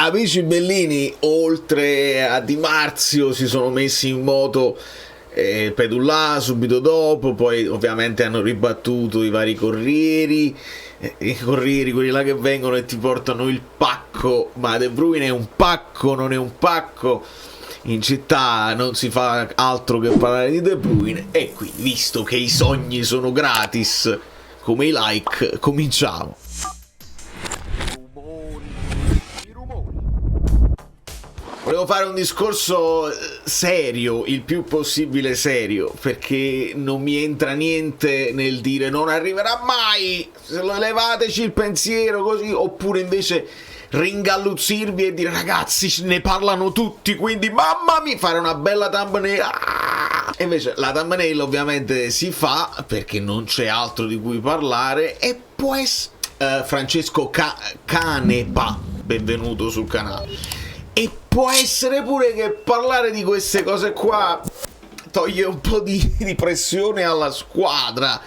Amici bellini, oltre a Di Marzio si sono messi in moto Pedullà subito dopo, poi ovviamente hanno ribattuto i vari corrieri, i corrieri, quelli là che vengono e ti portano il pacco, ma De Bruyne è un pacco, non è un pacco. In città non si fa altro che parlare di De Bruyne, e quindi, visto che i sogni sono gratis come i like, cominciamo. Volevo fare un discorso serio, il più possibile serio, perché non mi entra niente nel dire non arriverà mai, levateci il pensiero così, oppure invece ringalluzzirvi e dire ragazzi ne parlano tutti, quindi mamma mia, fare una bella thumbnail. E invece la thumbnail ovviamente si fa perché non c'è altro di cui parlare, e può essere Francesco Canepa, benvenuto sul canale. E può essere pure che parlare di queste cose qua toglie un po' di pressione alla squadra.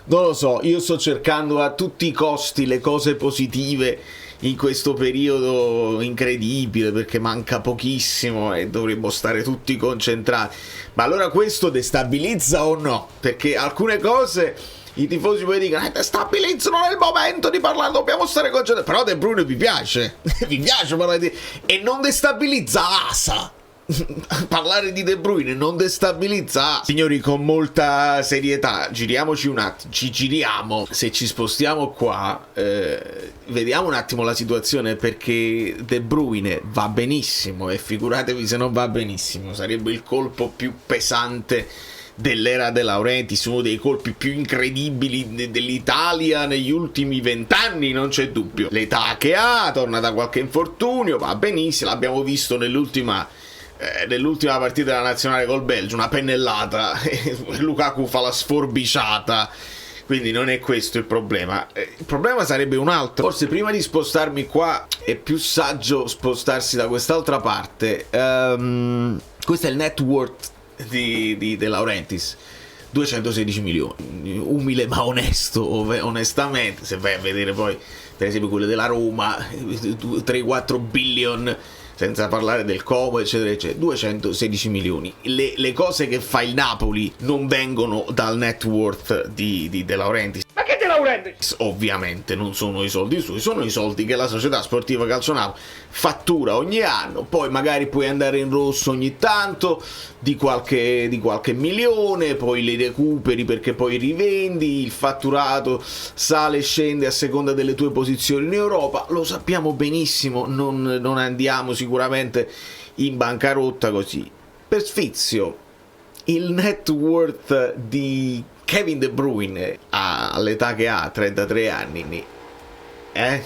Non lo so, io sto cercando a tutti i costi le cose positive in questo periodo incredibile, perché manca pochissimo e dovremmo stare tutti concentrati. Ma allora questo destabilizza o no? Perché alcune cose i tifosi poi dicono destabilizzano nel momento di parlare, dobbiamo stare concentrati. Però De Bruyne vi piace vi piace parlare di... e non destabilizza Asa. Parlare di De Bruyne non destabilizza Asa. Signori, con molta serietà, giriamoci un attimo, ci giriamo, se ci spostiamo qua, vediamo un attimo la situazione, perché De Bruyne va benissimo, e figuratevi se non va benissimo, sarebbe il colpo più pesante dell'era De Laurentiis, uno dei colpi più incredibili dell'Italia negli ultimi 20 anni, non c'è dubbio. L'età che ha, torna da qualche infortunio, va benissimo, l'abbiamo visto nell'ultima partita della nazionale col Belgio, una pennellata, Lukaku fa la sforbiciata, quindi non è questo il problema. Il problema sarebbe un altro. Forse prima di spostarmi qua è più saggio spostarsi da quest'altra parte. Questo è il net worth di De Laurentiis, 216 milioni, umile ma onesto, onestamente. Se vai a vedere poi per esempio quello della Roma, 3-4 billion, senza parlare del Como eccetera eccetera, 216 milioni. Le cose che fa il Napoli non vengono dal net worth di De Laurentiis. Ma che De Laurentiis? Ovviamente non sono i soldi suoi, sono i soldi che la società sportiva Calcio fattura ogni anno. Poi magari puoi andare in rosso ogni tanto di qualche milione, poi li recuperi perché poi rivendi, il fatturato sale e scende a seconda delle tue posizioni in Europa, lo sappiamo benissimo, non andiamo sicuramente in bancarotta così. Per sfizio, il net worth di Kevin De Bruyne all'età che ha, 33 anni,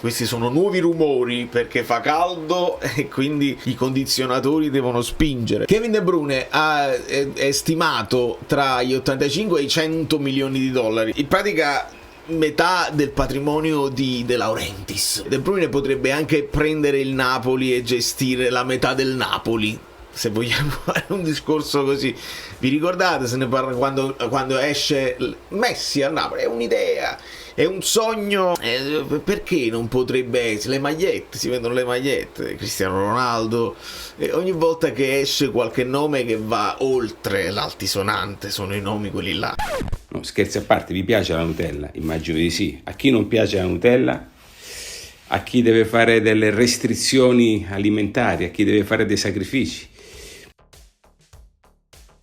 questi sono nuovi rumori perché fa caldo e quindi i condizionatori devono spingere. Kevin De Bruyne è stimato tra gli 85 e i 100 milioni di dollari, in pratica metà del patrimonio di De Laurentiis. De Bruyne potrebbe anche prendere il Napoli e gestire la metà del Napoli, se vogliamo fare un discorso così. Vi ricordate, se ne parla quando esce Messi al Napoli? È un'idea, è un sogno, perché non potrebbe essere? Le magliette, si vendono le magliette, Cristiano Ronaldo, ogni volta che esce qualche nome che va oltre l'altisonante, sono i nomi quelli là. No, scherzi a parte, vi piace la Nutella? Immagino di sì. A chi non piace la Nutella? A chi deve fare delle restrizioni alimentari? A chi deve fare dei sacrifici?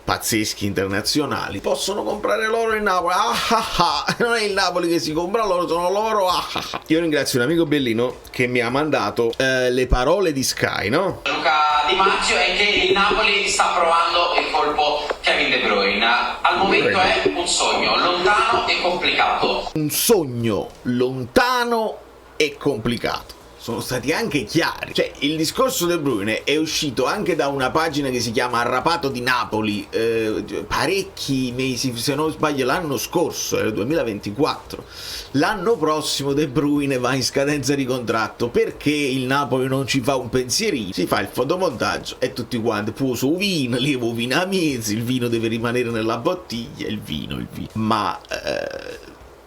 Pazzeschi internazionali possono comprare l'oro in Napoli. Non è il Napoli che si compra l'oro, sono loro. Io ringrazio un amico bellino che mi ha mandato le parole di Sky, no? Luca Di Marzio, è che il Napoli sta provando il colpo Kevin De Bruyne. Al momento è un sogno lontano e complicato. Un sogno lontano e complicato. Sono stati anche chiari. Cioè, il discorso De Bruyne è uscito anche da una pagina che si chiama Arrapato di Napoli parecchi mesi, se non sbaglio l'anno scorso, era il 2024. L'anno prossimo De Bruyne va in scadenza di contratto, perché il Napoli non ci fa un pensierino, si fa il fotomontaggio e tutti quanti puso vino, lievo vino a mezzo, il vino deve rimanere nella bottiglia, il vino. Ma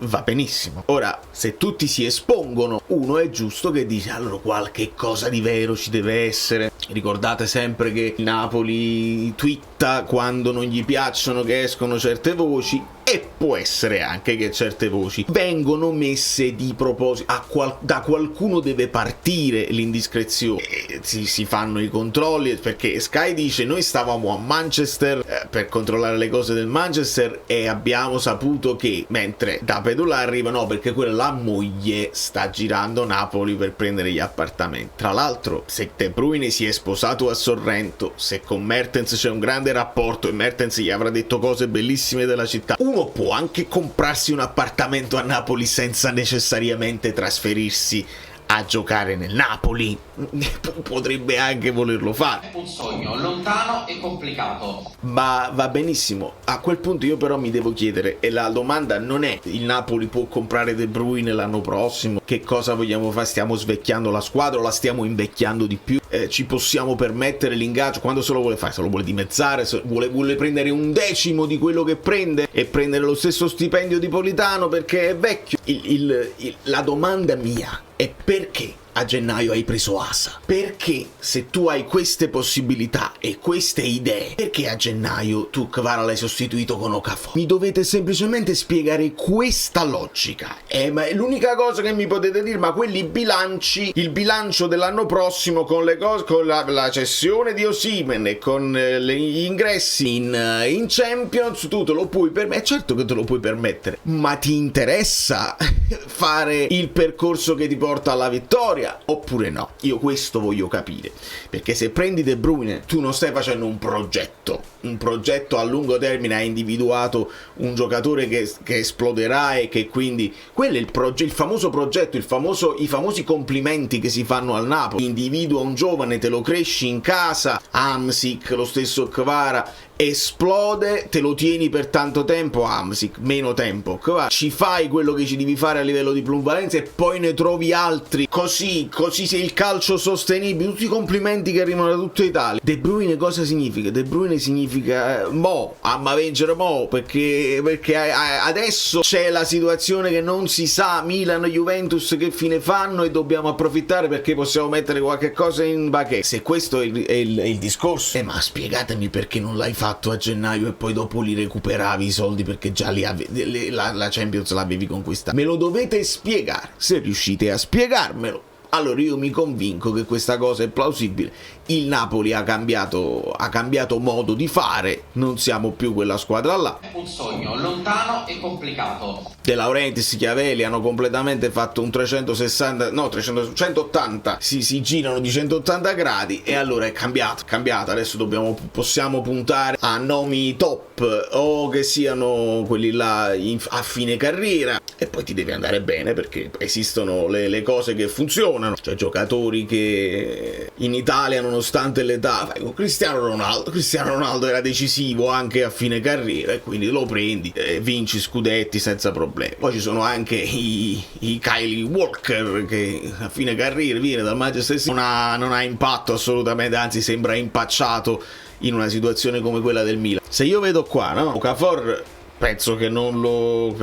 va benissimo. Ora, se tutti si espongono, uno è giusto che dice allora qualche cosa di vero ci deve essere. Ricordate sempre che il Napoli twitta quando non gli piacciono che escono certe voci, e può essere anche che certe voci vengono messe di proposito, da qualcuno deve partire l'indiscrezione, si fanno i controlli, perché Sky dice noi stavamo a Manchester per controllare le cose del Manchester e abbiamo saputo che, mentre da Pedulà arriva no, perché quella la moglie sta girando Napoli per prendere gli appartamenti. Tra l'altro, se De Bruyne si è sposato a Sorrento, se con Mertens c'è un grande rapporto e Mertens gli avrà detto cose bellissime della città, uno può anche comprarsi un appartamento a Napoli senza necessariamente trasferirsi a giocare nel Napoli. Potrebbe anche volerlo fare. Un sogno lontano e complicato. Ma va benissimo. A quel punto io però mi devo chiedere, e la domanda non è il Napoli può comprare De Bruyne l'anno prossimo, che cosa vogliamo fare? Stiamo svecchiando la squadra o la stiamo invecchiando di più? Ci possiamo permettere l'ingaggio? Quando se lo vuole fare? Se lo vuole dimezzare? Se vuole prendere 1/10 di quello che prende e prendere lo stesso stipendio di Politano perché è vecchio? La domanda mia è: perché a gennaio hai preso Asa? Perché, se tu hai queste possibilità e queste idee, perché a gennaio tu Kvara l'hai sostituito con Okafor? Mi dovete semplicemente spiegare questa logica. Ma è l'unica cosa che mi potete dire, ma quelli bilanci, il bilancio dell'anno prossimo con le cose, con la cessione di Osimhen e con gli ingressi in Champions, tu te lo puoi permettere? Certo che te lo puoi permettere, ma ti interessa fare il percorso che ti porta alla vittoria oppure no? Io questo voglio capire, perché se prendi De Bruyne tu non stai facendo un progetto a lungo termine, hai individuato un giocatore che esploderà e che quindi quello è il famoso progetto, i famosi complimenti che si fanno al Napoli. Individua un giovane, te lo cresci in casa, Hamsik, lo stesso Kvara, esplode, te lo tieni per tanto tempo, Hamsik meno tempo, Kvara, ci fai quello che ci devi fare a livello di plusvalenza e poi ne trovi altri, così sei il calcio sostenibile, tutti i complimenti che arrivano da tutta Italia. De Bruyne cosa significa? De Bruyne significa amma vincere perché adesso c'è la situazione che non si sa, Milan e Juventus che fine fanno e dobbiamo approfittare perché possiamo mettere qualche cosa in bacheca. Se questo è il discorso, ma spiegatemi perché non l'hai fatto a gennaio e poi dopo li recuperavi i soldi perché già la Champions l'avevi conquistata. Me lo dovete spiegare. Se riuscite a spiegarmelo, allora io mi convinco che questa cosa è plausibile. Il Napoli ha cambiato modo di fare, non siamo più quella squadra là. Un sogno lontano e complicato. De Laurentiis, Chiavelli hanno completamente fatto un 180, si girano di 180 gradi e allora è cambiato. Adesso possiamo puntare a nomi top o che siano quelli là a fine carriera, e poi ti deve andare bene perché esistono le cose che funzionano, cioè giocatori che in Italia nonostante l'età, Cristiano Ronaldo era decisivo anche a fine carriera e quindi lo prendi, vinci scudetti senza problemi. Poi ci sono anche i Kyle Walker che a fine carriera viene dal Manchester City, non ha impatto assolutamente, anzi sembra impacciato in una situazione come quella del Milan. Se io vedo qua, no, Okafor penso che non lo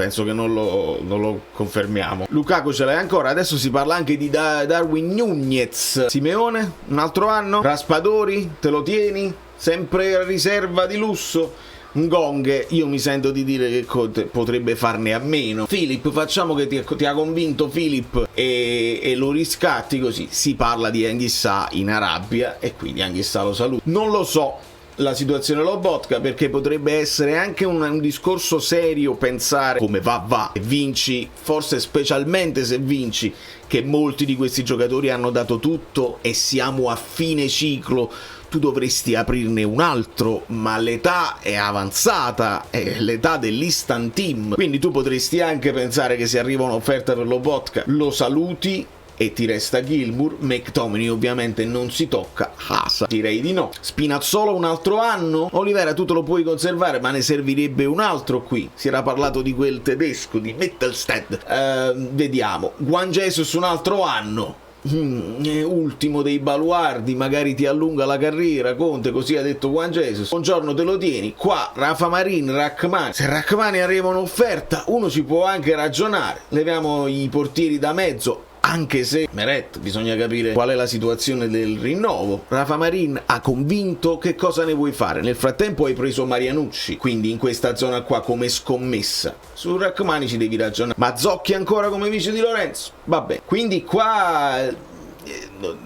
confermiamo. Lukaku ce l'hai ancora. Adesso si parla anche di Darwin Nunez. Simeone, un altro anno. Raspadori, te lo tieni? Sempre riserva di lusso. Ngonghe, io mi sento di dire che potrebbe farne a meno. Philip, facciamo che ti ha convinto Philip e lo riscatti, così si parla di Anghissà in Arabia e quindi Anghissà lo saluta. Non lo so la situazione Lobotka, perché potrebbe essere anche un discorso serio pensare come va e vinci, forse specialmente se vinci, che molti di questi giocatori hanno dato tutto e siamo a fine ciclo. Tu dovresti aprirne un altro, ma l'età è avanzata, è l'età dell'instant team, quindi tu potresti anche pensare che se arriva un'offerta per Lobotka lo saluti e ti resta Gilmour. McTominay ovviamente non si tocca. Asa direi di no. Spinazzolo un altro anno. Olivera tu te lo puoi conservare, ma ne servirebbe un altro qui. Si era parlato di quel tedesco di Mittelstadt. Vediamo. Juan Jesus un altro anno. ultimo dei baluardi, magari ti allunga la carriera, Conte, così ha detto Juan Jesus, buongiorno te lo tieni, qua Rafa Marin, Rachmani, se Rachmani arriva un'offerta uno ci può anche ragionare, leviamo i portieri da mezzo, anche se Meret bisogna capire qual è la situazione del rinnovo. Rafa Marin ha convinto, che cosa ne vuoi fare? Nel frattempo hai preso Marianucci, quindi in questa zona qua come scommessa. Su Rachmani ci devi ragionare. Ma Zocchi ancora come vice di Lorenzo? Vabbè, quindi qua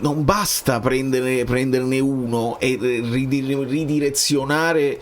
non basta prenderne uno e ridirezionare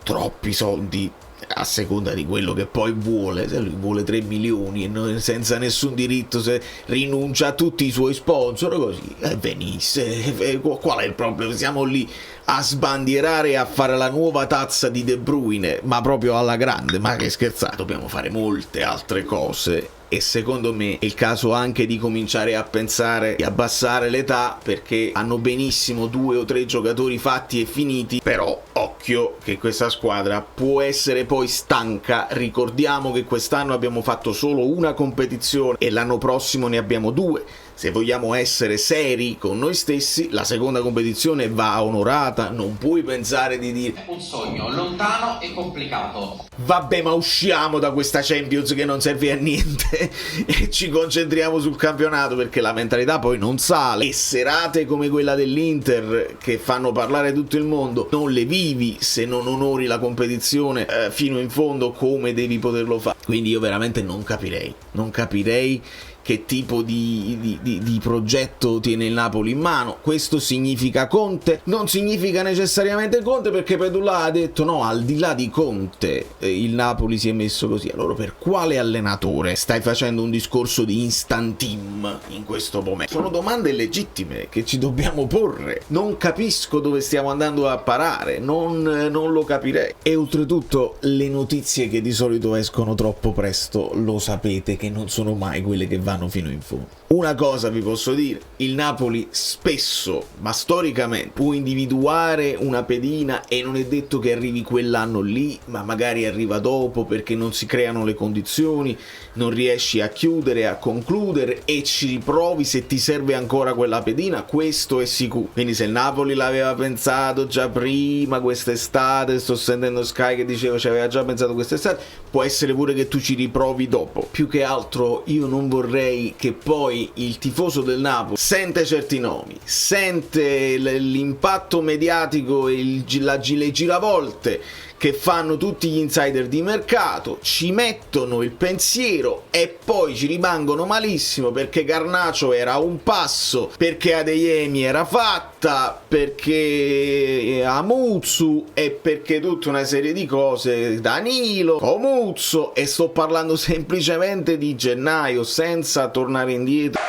troppi soldi a seconda di quello che poi vuole. Se lui vuole 3 milioni e senza nessun diritto, se rinuncia a tutti i suoi sponsor così, venisse, qual è il problema? Siamo lì a sbandierare e a fare la nuova tazza di De Bruyne, ma proprio alla grande, ma che scherzate, dobbiamo fare molte altre cose. E secondo me è il caso anche di cominciare a pensare di abbassare l'età, perché hanno benissimo 2 o 3 giocatori fatti e finiti, però occhio che questa squadra può essere poi stanca. Ricordiamo che quest'anno abbiamo fatto solo una competizione e l'anno prossimo ne abbiamo 2. Se vogliamo essere seri con noi stessi, la seconda competizione va onorata, non puoi pensare di dire un sogno lontano e complicato. vabbè, ma usciamo da questa Champions che non serve a niente e ci concentriamo sul campionato, perché la mentalità poi non sale. E serate come quella dell'Inter che fanno parlare tutto il mondo non le vivi se non onori la competizione fino in fondo come devi poterlo fare. Quindi io veramente non capirei che tipo di progetto tiene il Napoli in mano. Questo significa Conte? Non significa necessariamente Conte, perché Pedulla ha detto no, al di là di Conte il Napoli si è messo così. Allora per quale allenatore stai facendo un discorso di instant team in questo momento? Sono domande legittime che ci dobbiamo porre. Non capisco dove stiamo andando a parare, non lo capirei. E oltretutto le notizie che di solito escono troppo presto, lo sapete che non sono mai quelle che vanno fino in fondo. Una cosa vi posso dire, il Napoli spesso, ma storicamente, può individuare una pedina e non è detto che arrivi quell'anno lì, ma magari arriva dopo perché non si creano le condizioni, non riesci a chiudere, a concludere e ci riprovi se ti serve ancora quella pedina, questo è sicuro. Quindi se il Napoli l'aveva pensato già prima quest'estate, sto sentendo Sky che diceva ci aveva già pensato quest'estate, può essere pure che tu ci riprovi dopo. Più che altro io non vorrei che poi il tifoso del Napoli sente certi nomi, sente l'impatto mediatico e le giravolte che fanno tutti gli insider di mercato, ci mettono il pensiero e poi ci rimangono malissimo perché Garnacio era a un passo, perché Adeyemi era fatta, perché Amuzzu e perché tutta una serie di cose, Danilo, Comuzzo, e sto parlando semplicemente di gennaio senza tornare indietro.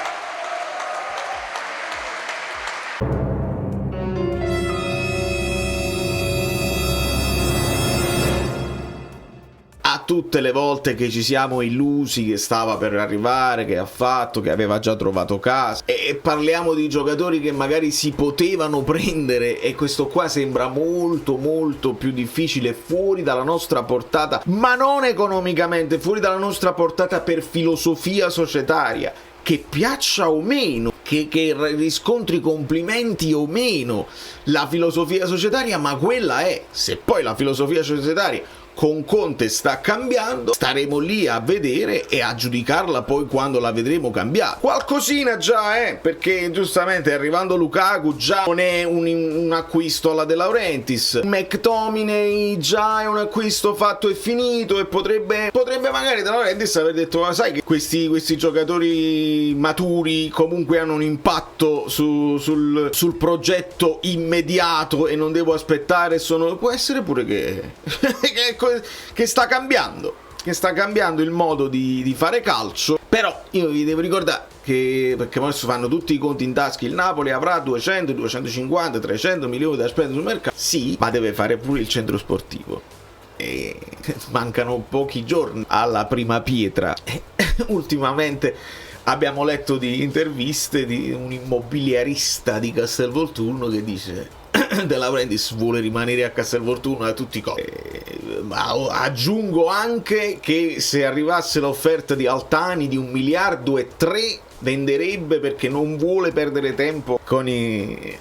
Tutte le volte che ci siamo illusi che stava per arrivare, che ha fatto, che aveva già trovato casa, e parliamo di giocatori che magari si potevano prendere, e questo qua sembra molto molto più difficile, fuori dalla nostra portata, ma non economicamente, fuori dalla nostra portata per filosofia societaria, che piaccia o meno, che riscontri complimenti o meno la filosofia societaria, ma quella è. Se poi la filosofia societaria con Conte sta cambiando, staremo lì a vedere e a giudicarla poi quando la vedremo cambiare. Qualcosina già perché giustamente arrivando Lukaku già non è un acquisto alla De Laurentiis, McTominay già è un acquisto fatto e finito, e potrebbe magari De Laurentiis aver detto ma sai che questi giocatori maturi comunque hanno un impatto sul progetto immediato e non devo aspettare, può essere pure che sta cambiando il modo di fare calcio. Però io vi devo ricordare che, perché adesso fanno tutti i conti in tasca, il Napoli avrà 200, 250, 300 milioni da spendere sul mercato, sì, ma deve fare pure il centro sportivo e mancano pochi giorni alla prima pietra. Ultimamente abbiamo letto di interviste di un immobiliarista di Castelvolturno che dice De Laurentiis vuole rimanere a Castelvolturno a tutti i costi. Ma aggiungo anche che se arrivasse l'offerta di Altani di 1,3 miliardi venderebbe perché non vuole perdere tempo con i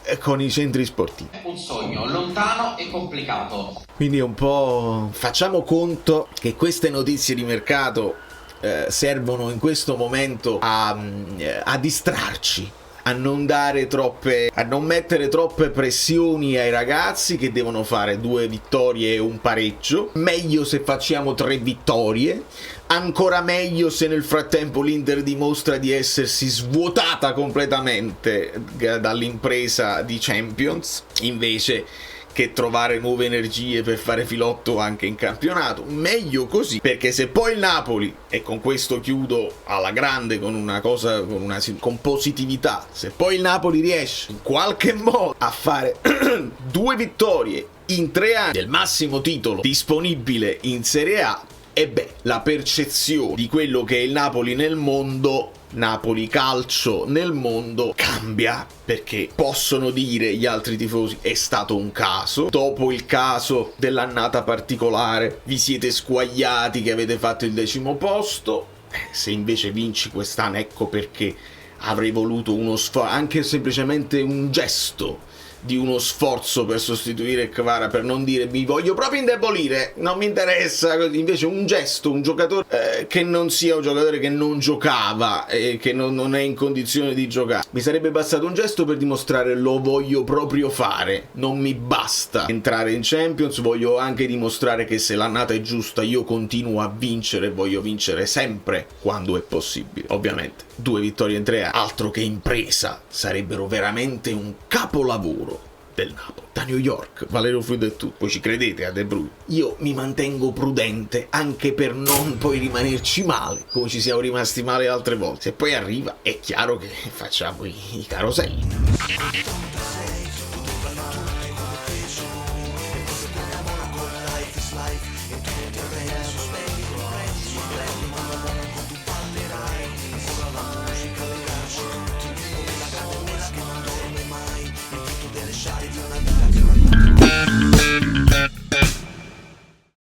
centri sportivi. Un sogno lontano e complicato. Quindi un po' facciamo conto che queste notizie di mercato servono in questo momento a distrarci, a non mettere troppe pressioni ai ragazzi che devono fare 2 vittorie e un pareggio. Meglio se facciamo 3 vittorie, ancora meglio se nel frattempo l'Inter dimostra di essersi svuotata completamente dall'impresa di Champions, invece che trovare nuove energie per fare filotto anche in campionato. Meglio così, perché se poi il Napoli, e con questo chiudo alla grande con positività, se poi il Napoli riesce in qualche modo a fare 2 vittorie in 3 anni del massimo titolo disponibile in Serie A, e beh, la percezione di quello che è il Napoli nel mondo, Napoli calcio nel mondo, cambia, perché possono dire gli altri tifosi è stato un caso, dopo il caso dell'annata particolare vi siete squagliati che avete fatto il 10° posto, se invece vinci quest'anno ecco perché avrei voluto anche semplicemente un gesto di uno sforzo per sostituire Kvara, per non dire mi voglio proprio indebolire, non mi interessa, invece un gesto, un giocatore che non sia un giocatore che non giocava e che non è in condizione di giocare. Mi sarebbe bastato un gesto per dimostrare lo voglio proprio fare, non mi basta entrare in Champions, voglio anche dimostrare che se l'annata è giusta io continuo a vincere, voglio vincere sempre quando è possibile. Ovviamente 2 vittorie in 3 anni, altro che impresa, sarebbero veramente un capolavoro del Napoli. Da New York, Valerio Fluido e tutto. Voi ci credete a De Bruyne? Io mi mantengo prudente anche per non poi rimanerci male come ci siamo rimasti male altre volte. Se poi arriva è chiaro che facciamo i caroselli. Lasciare di una